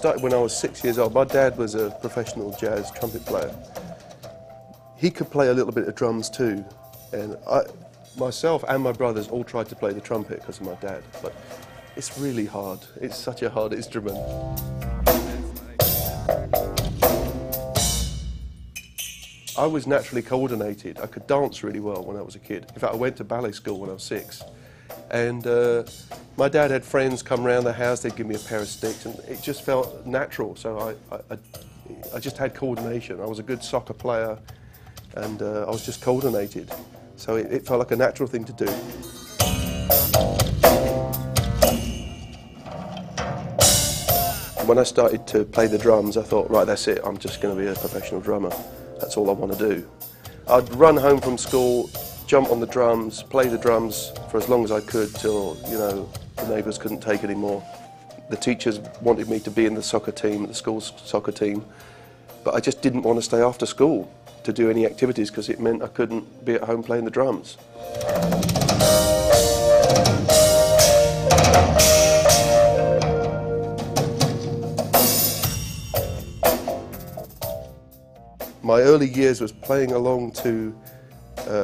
Started when I was 6 years old. My dad was a professional jazz trumpet player. He could play a little bit of drums too, and myself and my brothers all tried to play the trumpet because of my dad, but it's really hard. It's such a hard instrument. I was naturally coordinated. I could dance really well when I was a kid. In fact, I went to ballet school when I was 6. And my dad had friends come around the house, they'd give me a pair of sticks, and it just felt natural. So I just had coordination. I was a good soccer player, and I was just coordinated. So it felt like a natural thing to do. When I started to play the drums, I thought, right, that's it, I'm just going to be a professional drummer. That's all I want to do. I'd run home from school, jump on the drums, play the drums for as long as I could till, you know, the neighbours couldn't take anymore. The teachers wanted me to be in the soccer team, the school's soccer team, but I just didn't want to stay after school to do any activities because it meant I couldn't be at home playing the drums. My early years was playing along to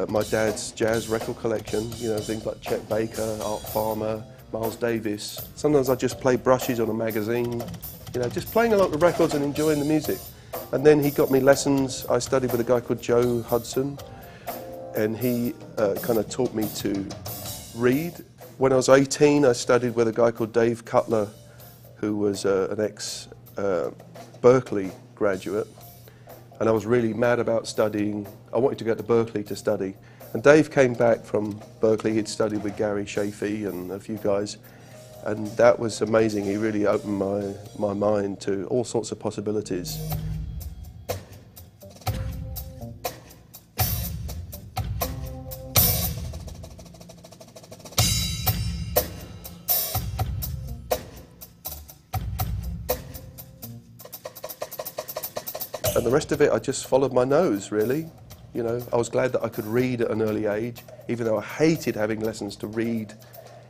my dad's jazz record collection, you know, things like Chet Baker, Art Farmer, Miles Davis. Sometimes I just play brushes on a magazine, you know, just playing along the records and enjoying the music. And then he got me lessons. I studied with a guy called Joe Hudson, and he kind of taught me to read. When I was 18, I studied with a guy called Dave Cutler, who was an ex-Berkeley graduate. And I was really mad about studying. I wanted to go to Berkeley to study. And Dave came back from Berkeley. He'd studied with Gary Chafee and a few guys. And that was amazing. He really opened my mind to all sorts of possibilities. And the rest of it, I just followed my nose, really. You know, I was glad that I could read at an early age, even though I hated having lessons to read.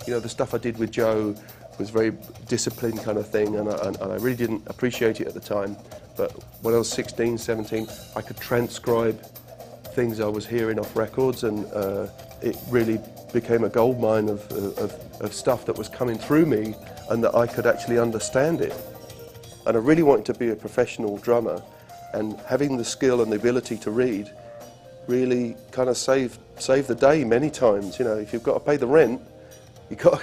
You know, the stuff I did with Joe was very disciplined kind of thing, and I really didn't appreciate it at the time. But when I was 16, 17, I could transcribe things I was hearing off records, and it really became a goldmine of stuff that was coming through me and that I could actually understand it. And I really wanted to be a professional drummer. And having the skill and the ability to read really kind of saved the day many times. You know, if you've got to pay the rent, you've got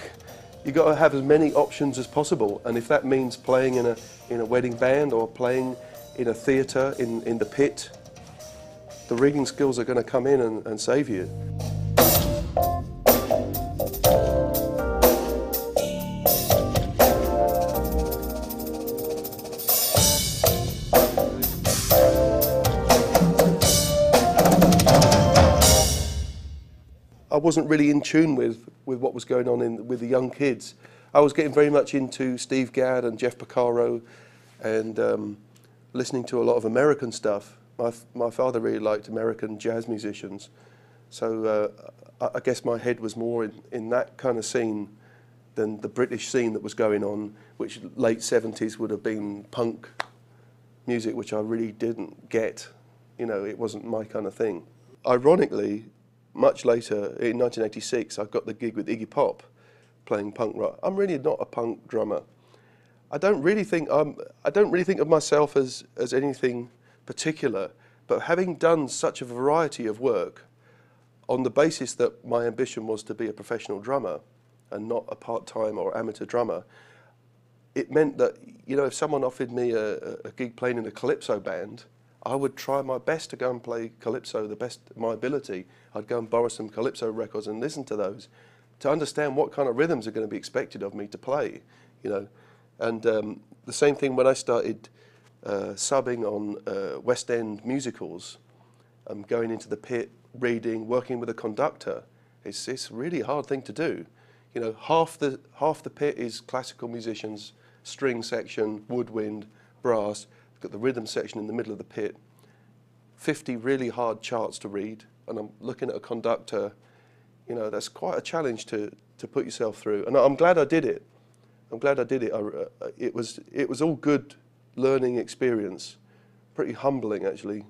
to have as many options as possible. And if that means playing in a wedding band or playing in a theatre in the pit, the rigging skills are going to come in and save you. I wasn't really in tune with what was going on with the young kids. I was getting very much into Steve Gadd and Jeff Porcaro and listening to a lot of American stuff. My father really liked American jazz musicians, so I guess my head was more in that kind of scene than the British scene that was going on, which late 70s would have been punk music, which I really didn't get. You know, it wasn't my kind of thing. Ironically, much later, in 1986, I got the gig with Iggy Pop, playing punk rock. I'm really not a punk drummer. I don't really think of myself as anything particular, but having done such a variety of work, on the basis that my ambition was to be a professional drummer and not a part-time or amateur drummer, it meant that, you know, if someone offered me a gig playing in a calypso band, I would try my best to go and play calypso the best of my ability. I'd go and borrow some calypso records and listen to those to understand what kind of rhythms are going to be expected of me to play, you know. And the same thing when I started subbing on West End musicals, going into the pit, reading, working with a conductor. It's a really hard thing to do. You know, half the pit is classical musicians, string section, woodwind, brass. We've got the rhythm section in the middle of the pit. 50 really hard charts to read, and I'm looking at a conductor. You know, that's quite a challenge to put yourself through. And I'm glad I did it. I'm glad I did it. It was all good learning experience. Pretty humbling, actually.